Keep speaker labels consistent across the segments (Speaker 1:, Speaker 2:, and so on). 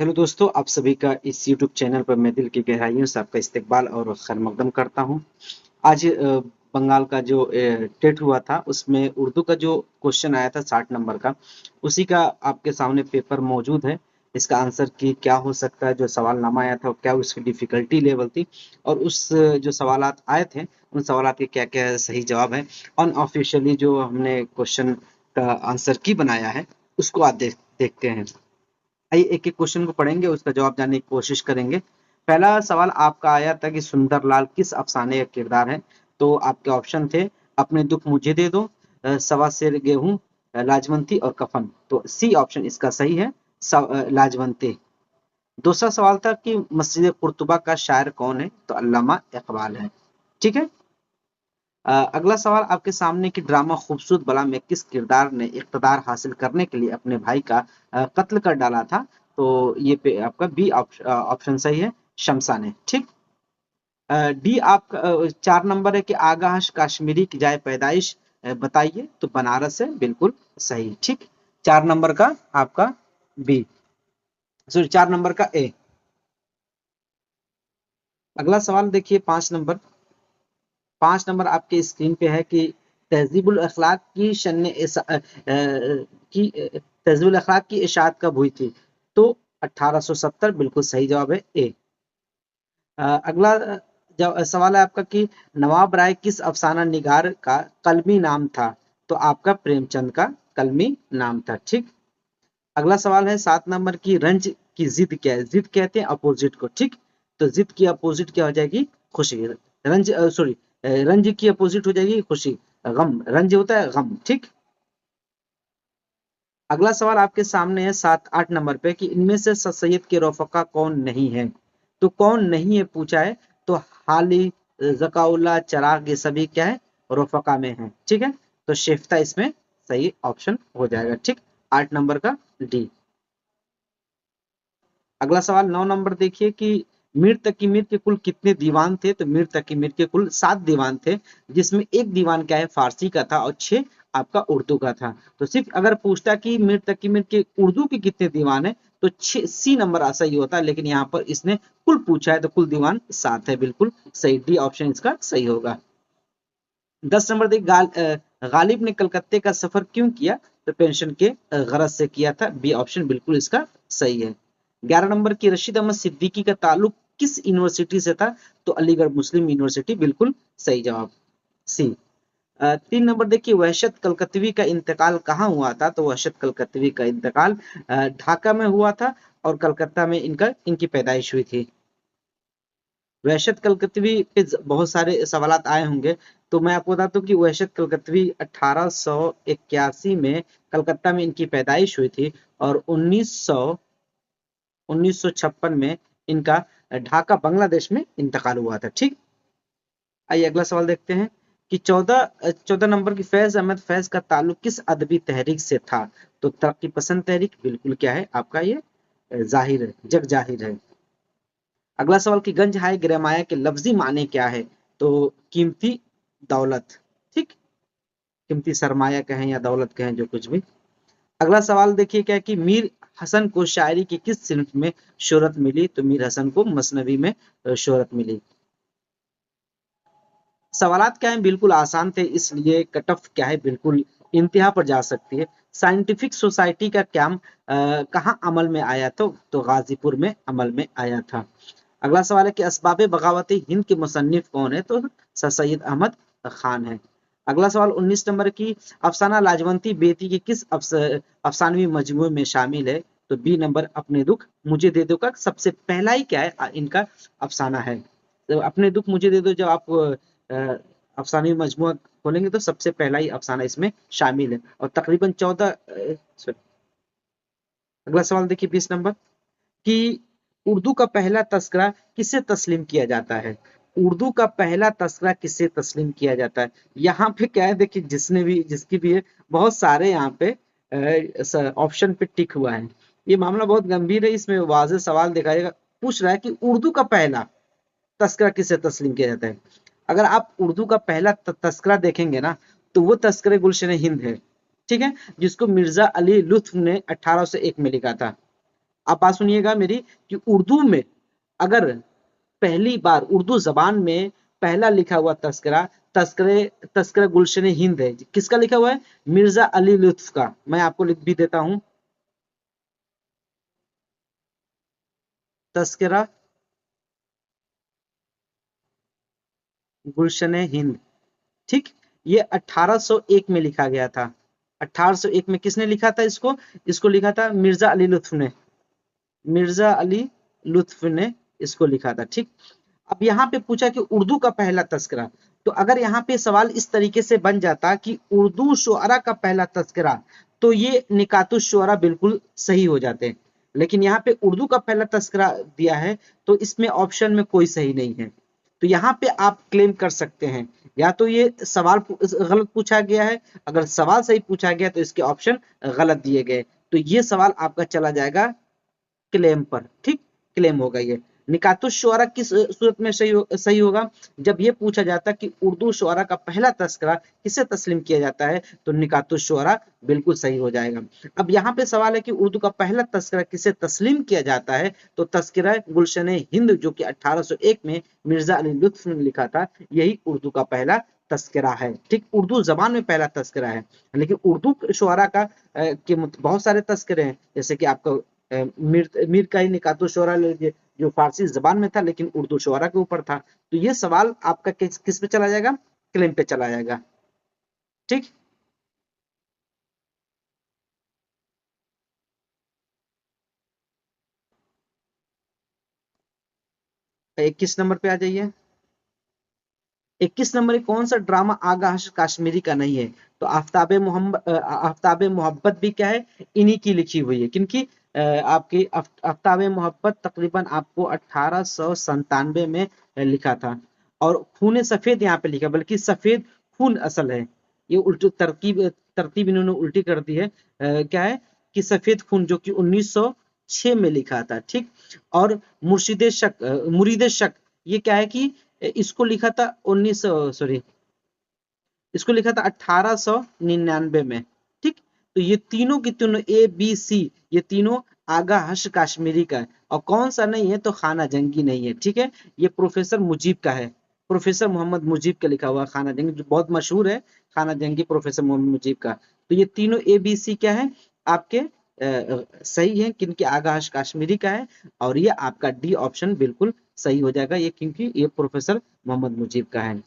Speaker 1: Hello दोस्तों, आप सभी का इस यूट्यूब चैनल पर मैं दिल की गहराइयों से आपका इस्तकबाल और खैर मकदम करता हूँ। आज बंगाल का जो टेट हुआ था उसमें उर्दू का जो क्वेश्चन आया था 60 नंबर का, उसी का आपके सामने पेपर मौजूद है। इसका आंसर की क्या हो सकता है, जो सवालनामा आया था क्या उसकी डिफिकल्टी लेवल थी और उस जो सवालात आए थे उन सवालात के क्या क्या सही जवाब है। अनऑफिशियली जो हमने क्वेश्चन का आंसर की बनाया है उसको आज देखते हैं। आइए एक एक क्वेश्चन को पढ़ेंगे, उसका जवाब जानने की कोशिश करेंगे। पहला सवाल आपका आया था कि सुंदरलाल किस अफसाने का किरदार है। तो आपके ऑप्शन थे अपने दुख मुझे दे दो, सवा सेर गेहूं, लाजवंती और कफन। तो सी ऑप्शन इसका सही है, लाजवंती। दूसरा सवाल था कि मस्जिद कुर्तुबा का शायर कौन है। तो अल्लामा इकबाल है। ठीक है। अगला सवाल आपके सामने कि ड्रामा खूबसूरत बला में किस किरदार ने इक़्तिदार हासिल करने के लिए अपने भाई का कत्ल कर डाला था। तो ये पे आपका बी ऑप्शन सही है, शमसा ने। ठीक। डी आप 4 नंबर है कि आगाह कश्मीरी की जाए पैदाइश बताइए। तो बनारस है, बिल्कुल सही। ठीक। 4 नंबर का आपका बी, सॉरी 4 नंबर का ए। अगला सवाल देखिए 5 नंबर। 5 नंबर आपके स्क्रीन पे है कि तहजीबुल अखलाक की तहजीबुल अखलाक की इशाअत कब हुई थी। तो 1870 बिल्कुल सही जवाब है, ए। अगला सवाल है आपका कि नवाब राय किस अफसाना निगार का कलमी नाम था। तो आपका प्रेमचंद का कलमी नाम था। ठीक। अगला सवाल है 7 नंबर की रंज की जिद क्या है। जिद कहते हैं अपोजिट को। ठीक। तो जिद की अपोजिट क्या हो जाएगी, खुशी। रंज सॉरी, रंज की अपोजिट हो जाएगी खुशी, गम। रंज होता है गम। ठीक। अगला सवाल आपके सामने है 7 8 नंबर पे कि इनमें से सर सैयद के रफका कौन नहीं है। तो कौन नहीं है पूछा है। तो हाली, जकाउल्ला, चराग ये सभी क्या है, रफका में है। ठीक है। तो शेफ्ता इसमें सही ऑप्शन हो जाएगा। ठीक। 8 नंबर का डी। अगला सवाल 9 नंबर देखिए कि मीर तकी मीर के कुल कितने दीवान थे। तो मीर तकी मीर के कुल 7 दीवान थे, जिसमें एक दीवान क्या है फारसी का था और 6 आपका उर्दू का था। तो सिर्फ अगर पूछता कि मीर तकी मीर के उर्दू के कितने दीवान है तो 6 सी नंबर सही होता, लेकिन यहाँ पर इसने कुल पूछा है तो कुल दीवान 7 है। बिल्कुल सही, डी ऑप्शन इसका सही होगा। 10 नंबर देखिए गालिब ने कलकत्ते का सफर क्यों किया। तो पेंशन के गरज से किया था, बी ऑप्शन बिल्कुल इसका सही है। 11 नंबर की रशीद अहमद सिद्दीकी का ताल्लुक किस यूनिवर्सिटी से था। तो अलीगढ़ मुस्लिम यूनिवर्सिटी, बिल्कुल सही जवाब, सी। 3 नंबर देखिए वहशत कलकत्तवी का इंतकाल कहाँ हुआ था। तो वहशत कलकत्तवी का इंतकाल ढाका में हुआ था और कलकत्ता में इनकी पैदाइश हुई थी। वहशत कलकत्तवी पे बहुत सारे सवालात आए होंगे, तो मैं आपको बताता हूँ कि वहशत कलकत्तवी 1881 में कलकत्ता में इनकी पैदाइश हुई थी और 1956 में इनका ढाका बांग्लादेश में इंतकाल हुआ था। ठीक। आइए अगला सवाल देखते हैं कि 14 नंबर की फैज अहमद फैज का ताल्लुक किस अदबी तहरीक से था। तो तरक्की पसंद तहरीक, बिल्कुल क्या है आपका ये जाहिर है, जग जाहिर है। अगला सवाल कि गंज हाय ग्रामाया के लफ्जी माने क्या है। तो कीमती दौलत। ठीक। कीमती सरमाया कहें या दौलत कहें, जो कुछ भी। अगला सवाल देखिए क्या है कि मीर हसन को शायरी की किस सिन्फ में शोहरत मिली। तो मीर हसन को मसनवी में शोहरत मिली। सवालात क्या है, बिल्कुल आसान थे, इसलिए कट ऑफ क्या है बिल्कुल इंतहा पर जा सकती है। साइंटिफिक सोसाइटी का क्याम कहाँ अमल में आया तो गाजीपुर में अमल में आया था। अगला सवाल है कि असबाब बगावत हिंद के मुसन्निफ कौन है। तो सर सैयद अहमद खान है। अगला सवाल 19 नंबर की अफसाना लाजवंती बेटी के किस अफसानवी मजमूए में शामिल है। तो बी नंबर अपने दुख मुझे दे दो का सबसे पहला ही क्या है इनका अफसाना है। तो अपने दुख मुझे दे दो जब आप अफसानवी मजमूआ खोलेंगे तो सबसे पहला ही अफसाना इसमें शामिल है और तकरीबन 14। अगला सवाल देखिए 20 नंबर कि उर्दू का पहला तस्करा किसे तस्लीम किया जाता है। उर्दू का पहला तस्करा किसे तस्लीम किया जाता है। यहाँ पे क्या है देखिए, जिसने भी जिसकी भी है बहुत सारे यहाँ पे ऑप्शन पे टिक हुआ है। ये मामला बहुत गंभीर है, इसमें वाज़ेह सवाल देखा जाएगा। पूछ रहा है कि उर्दू का पहला तस्करा किसे तस्लीम किया जाता है। अगर आप उर्दू का पहला तस्करा देखेंगे ना तो वो तस्करे गुलशन हिंद है। ठीक है, जिसको मिर्जा अली लुत्फ ने 1801 में लिखा था। आप बात सुनिएगा मेरी कि उर्दू में अगर पहली बार उर्दू जबान में पहला लिखा हुआ तस्करा तस्करे तस्करा गुलशन हिंद है। किसका लिखा हुआ है? मिर्जा अली लुत्फ का। मैं आपको लिख भी देता हूं, तस्करा गुलशन हिंद। ठीक, ये 1801 में लिखा गया था। 1801 में किसने लिखा था इसको? इसको लिखा था मिर्जा अली लुत्फ ने। मिर्जा अली लुत्फ ने इसको लिखा था। ठीक, अब यहाँ पे पूछा कि उर्दू का पहला तस्करा, तो अगर यहाँ पे सवाल इस तरीके से बन जाता कि उर्दू शुअरा का पहला तस्करा, तो ये निकातुश शुअरा बिल्कुल सही हो जाते। लेकिन यहाँ पे उर्दू का पहला तस्करा दिया है, तो इसमें ऑप्शन में कोई सही नहीं है। तो यहाँ पे आप क्लेम कर सकते हैं या तो ये सवाल गलत पूछा गया है, अगर सवाल सही पूछा गया तो इसके ऑप्शन गलत दिए गए, तो ये सवाल आपका चला जाएगा क्लेम पर। ठीक, क्लेम होगा ये। निकातुश शुअरा किस सूरत में सही होगा? जब ये पूछा जाता कि उर्दू शुअरा का पहला तस्करा किसे तस्लीम किया जाता है, तो निकातुश शुअरा बिल्कुल सही हो जाएगा। अब यहाँ पे सवाल है कि उर्दू का पहला तस्करा किसे तस्लीम किया जाता है, तो तस्करा गुलशन हिंद जो कि 1801 में मिर्जा अली लुत्फ ने लिखा था, यही उर्दू का पहला तस्करा है। ठीक, उर्दू जबान में पहला तस्करा है। लेकिन उर्दू शुअरा का के बहुत सारे तस्करे हैं, जैसे कि आपका मीर का ही निकातो शोरा ले लीजिए, जो फारसी जबान में था लेकिन उर्दू शोरा के ऊपर था। तो ये सवाल आपका किस पे चला जाएगा? क्लेम पे चला जाएगा। ठीक, 21 नंबर पे आ जाइए। 21 नंबर कौन सा ड्रामा आगा कश्मीरी का नहीं है? तो आफ्ताब मोहब्बत भी क्या है? इन्हीं की लिखी हुई है। किनकी? आपकी आफ्ताब मोहब्बत तकरीबन आपको 1897 में लिखा था। और खून सफेद यहाँ पे लिखा, बल्कि सफेद खून असल है। ये उल्टी तरकीब तरतीब इन्होंने उल्टी कर दी है। क्या है कि सफेद खून, जो कि 1906 में लिखा था। ठीक, और मुरीद शक, ये क्या है कि इसको लिखा था 1900 सॉरी इसको लिखा था 1899 में। ठीक, तो ये तीनों की तीनों ए बी सी, ये तीनों आगा हश कश्मीरी का है। और कौन सा नहीं है? तो खाना जंगी नहीं है। ठीक है, ये प्रोफेसर मुजीब का है, प्रोफेसर मोहम्मद मुजीब का लिखा हुआ खाना जंगी, जो बहुत मशहूर है, खाना जंगी प्रोफेसर मोहम्मद मुजीब का। तो ये तीनों ए बी सी क्या है आपके सही है, किनके? आगा हश कश्मीरी का है। और ये आपका डी ऑप्शन बिल्कुल सही हो जाएगा, ये क्योंकि ये प्रोफेसर मोहम्मद मुजीब का है।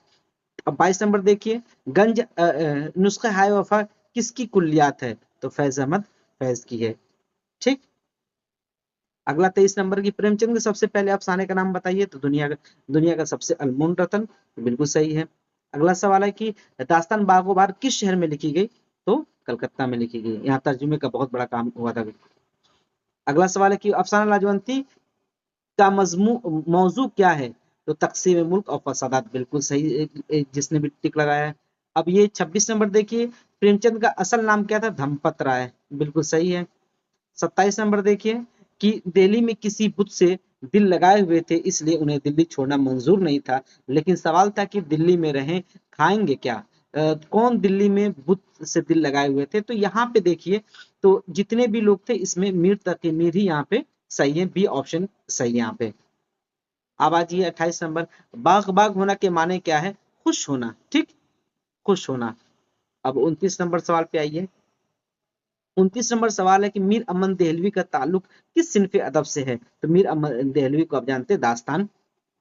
Speaker 1: अब 22 नंबर देखिए, नुस्खा हाय वफा किसकी कुल्लियात है? तो फैज अहमद फैज की है। ठीक, अगला 23 नंबर की, प्रेमचंद के सबसे पहले अफसाने का नाम बताइए? तो दुनिया का सबसे अनमोल रतन, बिल्कुल सही है। अगला सवाल है कि दास्तान बागोबार किस शहर में लिखी गई? तो कलकत्ता में लिखी गई। यहाँ तर्जुमे का बहुत बड़ा काम हुआ था। अगला सवाल है कि अफसाना लाजवंती का मौजू क्या है? तो तकसीम मुल्क और फसादात, बिल्कुल सही, जिसने भी टिक लगाया है। अब ये 26 नंबर देखिए, प्रेमचंद का असल नाम क्या था? धम्मपत राय, बिल्कुल सही है। 27 नंबर देखिए कि दिल्ली में किसी बुत से दिल लगाए हुए थे, इसलिए उन्हें दिल्ली छोड़ना मंजूर नहीं था। लेकिन सवाल था कि दिल्ली में रहें, खाएंगे क्या? कौन दिल्ली में बुत से दिल लगाए हुए थे? तो यहाँ पे देखिए, तो जितने भी लोग थे इसमें मीर तकी मीर ही यहाँ पे सही है, बी ऑप्शन सही है यहाँ पे। अब आ जाइए 28 नंबर, बाग बाग होना के माने क्या है? खुश होना। ठीक, खुश होना। अब 29 नंबर सवाल पे आइए। 29 नंबर सवाल है कि मीर अमन देहलवी का ताल्लुक किस सिनफ अदब से है? तो मीर अमन देहलवी को आप जानते हैं दास्तान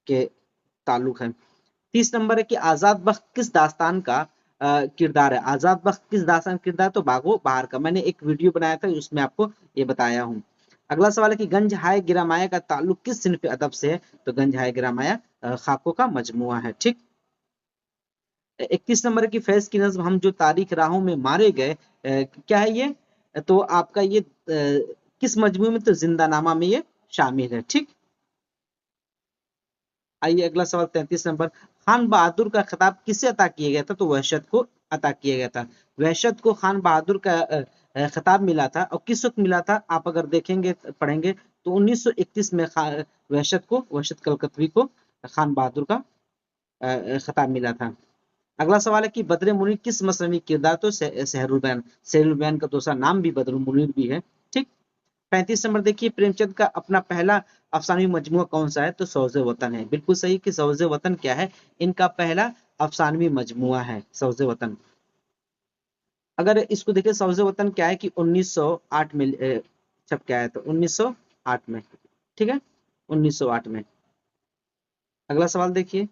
Speaker 1: के ताल्लुक है। 30 नंबर है कि आजाद बख्त किस दास्तान का किरदार है? आजाद बख्त किस दास्तान किरदार? तो बागो बहार का। मैंने एक वीडियो बनाया था उसमें आपको ये बताया हूँ। अगला सवाल है कि गंज हाय गिरामाया का ताल्लुक किस सिनफ अदब से है? तो गंज हाय गिरामाया खाकों का मजमुआ है। ठीक, 31 नंबर की फैज की नज्म हम जो तारीख राहों में मारे गए, क्या है ये? तो आपका ये किस मजमू में? तो जिंदानामा में ये शामिल है। ठीक, आइए अगला सवाल 33 नंबर, खान बहादुर का खिताब किसे अता किया गया था? तो वहशत को अता किया गया था। वहशत को खान बहादुर का खिताब मिला था, और किस वक्त मिला था? आप अगर देखेंगे पढ़ेंगे तो 1931 में वहशत कलकतवी को खान बहादुर का खिताब मिला था। अगला सवाल है कि बद्र मुनीर किस मसनवी किरदार? तो सहरुल बयान। सहरुल बयान का दूसरा नाम भी बद्र मुनीर भी है। ठीक, 35 नंबर देखिए, प्रेमचंद का अपना पहला अफसानवी मजमुआ कौन सा है? तो सौज़े वतन है। बिल्कुल सही कि सौज़े वतन क्या है? इनका पहला अफसानवी मजमुआ है सौज़े वतन। अगर इसको देखें, सौज़े वतन क्या है कि 1908 में छप के आया, तो 1908 में, ठीक है, 1908 में। अगला सवाल देखिए,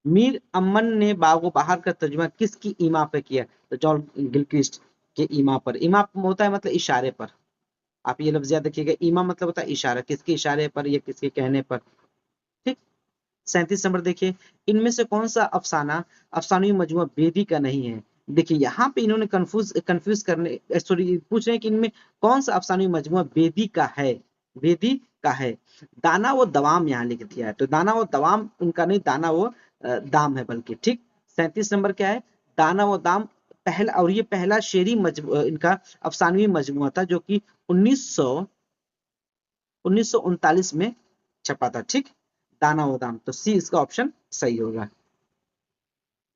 Speaker 1: मीर अमन ने बागो बहार का तर्जुमा किसकी ईमा पे किया? तो जॉन गिलक्रिस्ट के ईमा पर। ईमा होता है मतलब इशारे पर। आप ये लफ्ज याद रखिएगा, ईमा मतलब होता है इशारा, किसके इशारे पर या किसके कहने पर, ठीक। 37 नंबर देखिए, इनमें से कौन सा अफसाना अफसानवी मजमुआ बेदी का नहीं है? देखिए यहाँ पे इन्होंने कंफ्यूज करने, सॉरी, पूछ रहे हैं कि इनमें कौन सा अफसानवी मजमुआ बेदी का है? बेदी का है। दाना वो दवाम यहाँ लिख दिया है, तो दाना वो दवाम उनका नहीं, दाना वो दाम है बल्कि, ठीक। 37 नंबर क्या है? दाना वो दाम पहला, और ये पहला शेरी इनका अफसानवी मजमुआ था जो कि 1939 में छपा था, ठीक। दाना वो दाम, तो सी इसका ऑप्शन सही होगा।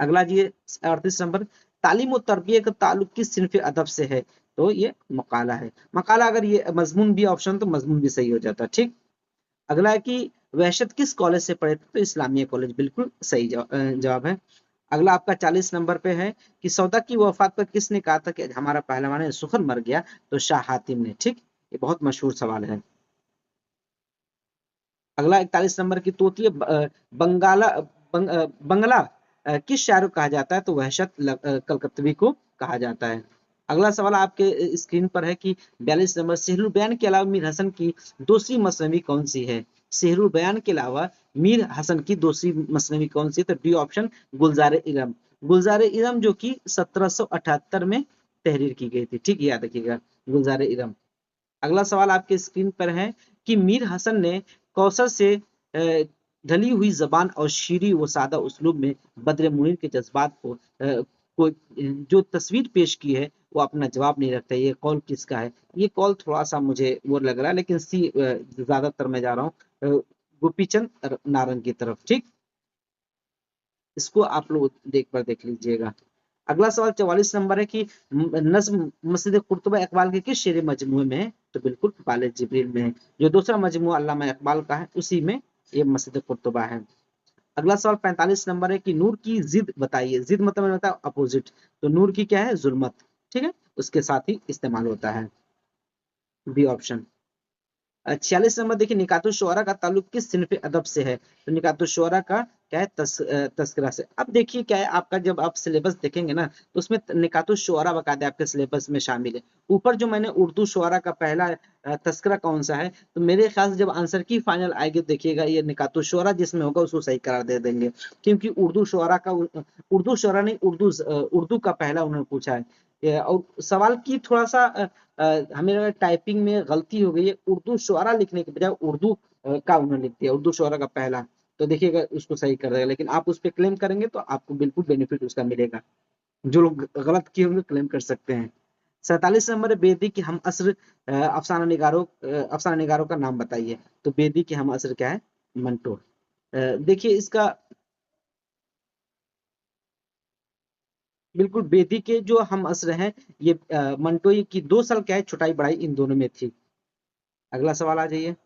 Speaker 1: अगला जी 38 नंबर, तालीम और तरबियत का ताल्लुक किस सिनफ अदब से है? तो ये मकाला है। मकाला, अगर ये मजमून भी ऑप्शन तो मजमून भी सही हो जाता, ठीक। अगला है कि वहशत किस कॉलेज से पढ़े थे? तो इस्लामिया कॉलेज, बिल्कुल सही जवाब है। अगला आपका 40 नंबर पे है कि सौदा की वफात पर किसने कहा था कि हमारा पहलवान सुखन मर गया? तो शाह हातिम ने, ठीक। ये बहुत मशहूर सवाल है। अगला 41 नंबर की तोती बंगाला बंगला किस शायर को कहा जाता है? तो वहशत कलकत्तवी को कहा जाता है। अगला सवाल आपके स्क्रीन पर है कि 42 नंबर, सेहरुल बयान के अलावा मीर हसन की दूसरी मसनवी कौन सी है? सेहरुल बयान के अलावा मीर हसन की दूसरी मसनवी कौन सी है? तो डी ऑप्शन, गुलजार इरम। गुलजार इरम जो कि 1778 में तहरीर की गई थी, ठीक, याद रखिएगा, गुलजार इरम। अगला सवाल आपके स्क्रीन पर है कि मीर हसन ने कौसर से ढली हुई जबान और शीरी व सादा उसलूब में बद्र मुनीर के जज्बात को जो तस्वीर पेश की है, वो अपना जवाब नहीं रखता। ये कौल किसका है? ये कौल थोड़ा सा मुझे वो लग रहा है, लेकिन सी ज्यादातर मैं जा रहा हूँ गोपीचंद नारंग की तरफ, ठीक। इसको आप लोग देख लीजिएगा। अगला सवाल 44 नंबर है कि नज्म मस्जिद कुर्तुबा इकबाल के किस शेर मजमूए में है? तो बिल्कुल बाले जिब्रील में है। जो दूसरा मजमूआ अल्लामा इकबाल का है, उसी में ये मस्जिद कुर्तुबा है। अगला सवाल 45 नंबर है कि नूर की जिद बताइए। जिद मतलब होता है अपोजिट, तो नूर की क्या है? जुल्मत, ठीक है, उसके साथ ही इस्तेमाल होता है, बी ऑप्शन। 46 नंबर देखिए, निकातुश शुअरा का ताल्लुक किस सिनफ अदब से है? तो निकातुश शुअरा का क्या है? तस्करा से। अब देखिए क्या है, आपका जब आप सिलेबस देखेंगे ना, तो उसमें निकातुश शुअरा बकायदे आपके सिलेबस में शामिल है। ऊपर जो मैंने उर्दू शुअरा का पहला तस्करा कौन सा है, तो मेरे ख्याल से जब आंसर की फाइनल आएगी देखिएगा, ये निकातुश शुअरा जिसमें होगा उसको सही करार दे देंगे, क्योंकि उर्दू शुअरा नहीं, उर्दू का पहला उन्होंने पूछा है। और सवाल की थोड़ा सा हमें टाइपिंग में गलती हो गई है, उर्दू शुअरा लिखने के बजाय उर्दू का उन्होंने लिख दिया, उर्दू शुअरा का पहला। तो देखिएगा उसको सही कर देगा, लेकिन आप उस पर क्लेम करेंगे तो आपको बिल्कुल बेनिफिट उसका मिलेगा। जो लोग गलत किए होंगे क्लेम कर सकते हैं। 47 नंबर है, बेदी के हम असर अफसाना निगारों का नाम बताइए। तो बेदी के हम असर क्या है? मंटो। देखिए इसका बिल्कुल, बेदी के जो हम असर हैं, ये मंटोई की 2 साल क्या है छुटाई बढ़ाई इन दोनों में थी। अगला सवाल आ जाइए,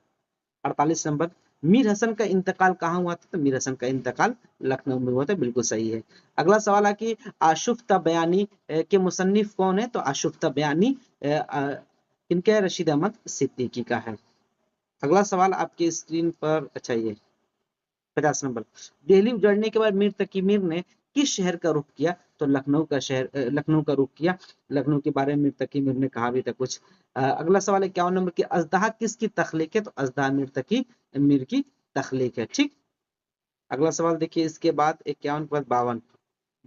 Speaker 1: 48 नंबर, मीर हसन का इंतकाल कहाँ हुआ था? तो मीर हसन का इंतकाल लखनऊ में हुआ था, बिल्कुल सही है। अगला सवाल है कि आशुफ्ता बयानी के मुसन्निफ कौन है? तो आशुफ्ता बयानी इनका रशीद अहमद सिद्दीकी का है। अगला सवाल आपके स्क्रीन पर, अच्छा ये 50 नंबर, दिल्ली उजड़ने के बाद मीर तकी मीर ने किस शहर का रुख किया? तो लखनऊ का रुख किया। लखनऊ के बारे में मीर तकी मीर ने कहा भी था कुछ। अगला सवाल है 51 नंबर की, अजदहा किसकी तख्लीक है? तो अजदहा मीर तकी मीर की तख्लीक है, ठीक। अगला सवाल देखिए इसके बाद 51 के बाद 52,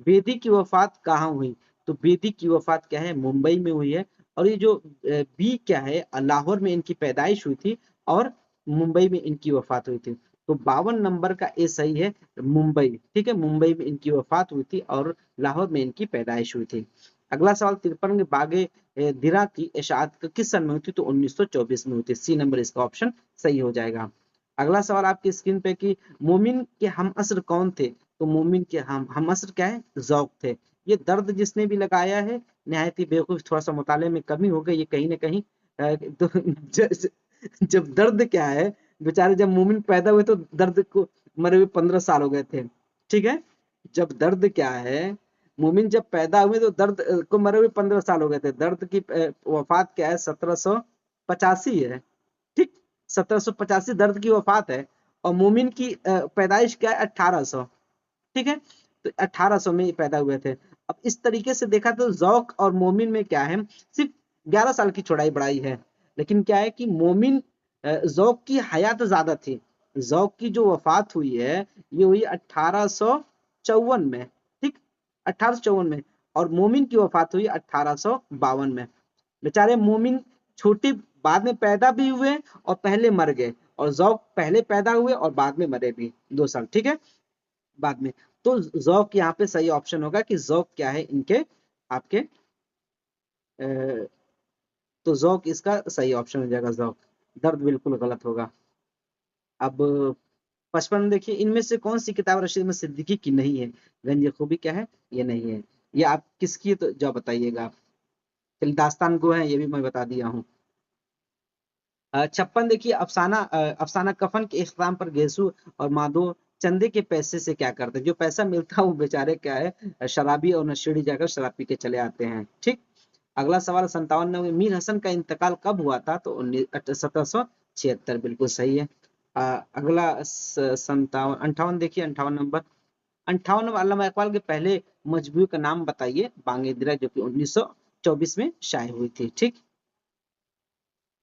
Speaker 1: बेदी की वफात कहाँ हुई? तो बेदी की वफात क्या है? मुंबई में हुई है। और ये जो बी क्या है, लाहौर में इनकी पैदाइश हुई थी और मुंबई में इनकी वफात हुई थी। तो 52 नंबर का ए सही है, मुंबई, ठीक है, मुंबई में इनकी वफात हुई थी और लाहौर में इनकी पैदाइश हुई थी। अगला सवाल 53 में बागे दिरा की इशाअत किस सन में हुई थी? तो 1924 में हुई थी। सी नंबर इसका ऑप्शन सही हो जाएगा। अगला सवाल आपकी स्क्रीन पे कि मोमिन के हम असर कौन थे? तो मोमिन के हम असर क्या है? ज़ौक़ थे। ये दर्द जिसने भी लगाया है, निहायत ही बेवकूफ, थोड़ा सा मुताले में कमी हो गई, ये कहीं ना कहीं तो जब दर्द क्या है, बेचारे जब मोमिन पैदा हुए तो दर्द को मरे हुए 15 साल हो गए थे, ठीक है। जब दर्द क्या है, मोमिन जब पैदा हुए तो दर्द को मरे हुए 15 साल हो गए थे। दर्द की वफात क्या है, 1785 है, ठीक। 1785 दर्द की वफात है, और मोमिन की पैदाइश क्या है, 1800, ठीक है। तो 1800 में ये पैदा हुए थे। अब इस तरीके से देखा तो जौक और मोमिन में क्या है, सिर्फ 11 साल की चौड़ाई बढ़ाई है। लेकिन क्या है कि मोमिन जौक की हयात ज्यादा थी। जौक की जो वफात हुई है ये हुई 1854 में, ठीक, 1854 में। और मोमिन की वफात हुई 1852 में। बेचारे मोमिन छोटे बाद में पैदा भी हुए और पहले मर गए, और जौक पहले पैदा हुए और बाद में मरे भी 2 साल, ठीक है, बाद में। तो जौक यहाँ पे सही ऑप्शन होगा कि जौक क्या है इनके, आपके तो जौक इसका सही ऑप्शन हो जाएगा, जौक। दर्द बिल्कुल गलत होगा। अब 55 देखिए, इनमें से कौन सी किताब रशीद में सिद्दीकी की नहीं है। गंज खूबी क्या है, ये नहीं है। ये आप किसकी है, तो जो बताइएगा आप। चलिए, दास्तान गो है, ये भी मैं बता दिया हूँ। 56 देखिए, अफसाना कफन के इख्तिताम पर गेसू और माधो चंदे के पैसे से क्या करते हैं। जो पैसा मिलता है वो बेचारे क्या है, शराबी और नशेड़ी जाकर शराब पी के चले आते हैं, ठीक। अगला सवाल 57 में, मीर हसन का इंतकाल कब हुआ था, तो 1776, बिल्कुल सही है। अगला 58 देखिए, 58 नंबर। 58 अल्लामा इकबाल के पहले मजबूर का नाम बताइए, बांगेदरा, जो कि 1924 में शाये हुई थी, ठीक।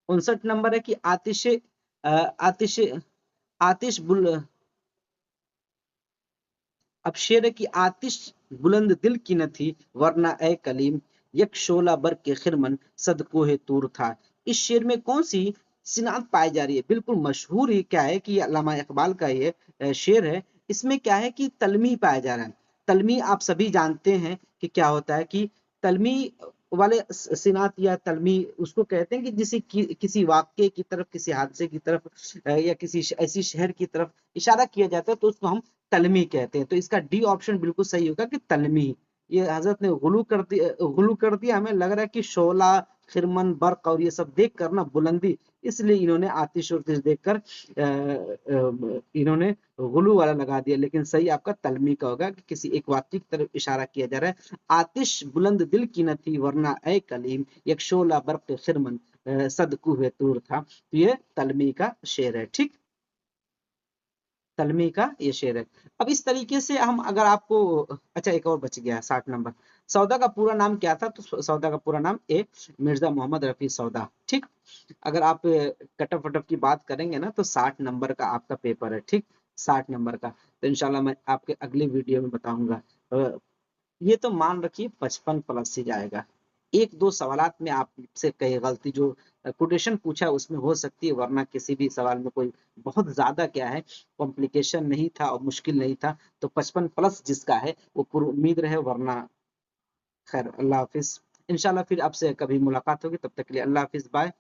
Speaker 1: 59 है कि आतिश आतिश बुल अब शेर है कि आतिश बुलंद दिल की न थी, वरना ए कलीम यक शोला बर के खिरमन सदको है तूर था। इस शेर में कौन सी सिनात पाई जा रही है। बिल्कुल मशहूर ही क्या है कि अल्लामा इकबाल का ये शेर है। इसमें क्या है कि तलमी पाया जा रहा है। तलमी आप सभी जानते हैं कि क्या होता है कि तलमी वाले सिनात या तलमी उसको कहते हैं कि किसी वाक्य की तरफ, किसी हादसे की तरफ या किसी ऐसी शहर की तरफ इशारा किया जाता है, तो उसको हम तलमी कहते हैं। तो इसका डी ऑप्शन बिल्कुल सही होगा कि तलमी। ये हजरत ने गुलू कर दिया, हमें लग रहा है कि शोला, खिरमन, बर्क और ये सब देख कर ना, बुलंदी, इसलिए इन्होंने आतिश और देखकर इन्होंने गुलू वाला लगा दिया। लेकिन सही आपका तलमी का होगा कि किसी एक वाक्य की तरफ इशारा किया जा रहा है। आतिश बुलंद दिल की न थी, वरना ए कलीम एक शोला बर्क खिरमन सदकू हुए तूर था। तो ये तलमी का शेर है, ठीक। तलमी का ये शेर है। अब इस तरीके से हम, अगर आपको, अच्छा एक और बच गया 60 नंबर। सौदा का पूरा नाम क्या था, तो सौदा का पूरा नाम ए मिर्जा मोहम्मद रफी सौदा, ठीक। अगर आप कटअप वटअप की बात करेंगे ना, तो 60 नंबर का आपका पेपर है, ठीक। 60 नंबर का, तो इंशाल्लाह मैं आपके अगले वीडियो में बताऊंगा। ये तो मान रखिए 55 प्लस ही जाएगा। एक दो सवालात में आपसे कई गलती, जो कोटेशन पूछा उसमें हो सकती है, वरना किसी भी सवाल में कोई बहुत ज्यादा क्या है, कॉम्प्लिकेशन नहीं था और मुश्किल नहीं था। तो 55 प्लस जिसका है वो पूरी उम्मीद रहे, वरना खैर, अल्लाह हाफिज। इंशाल्लाह फिर आपसे कभी मुलाकात होगी, तब तक के लिए अल्लाह हाफिज, बाय।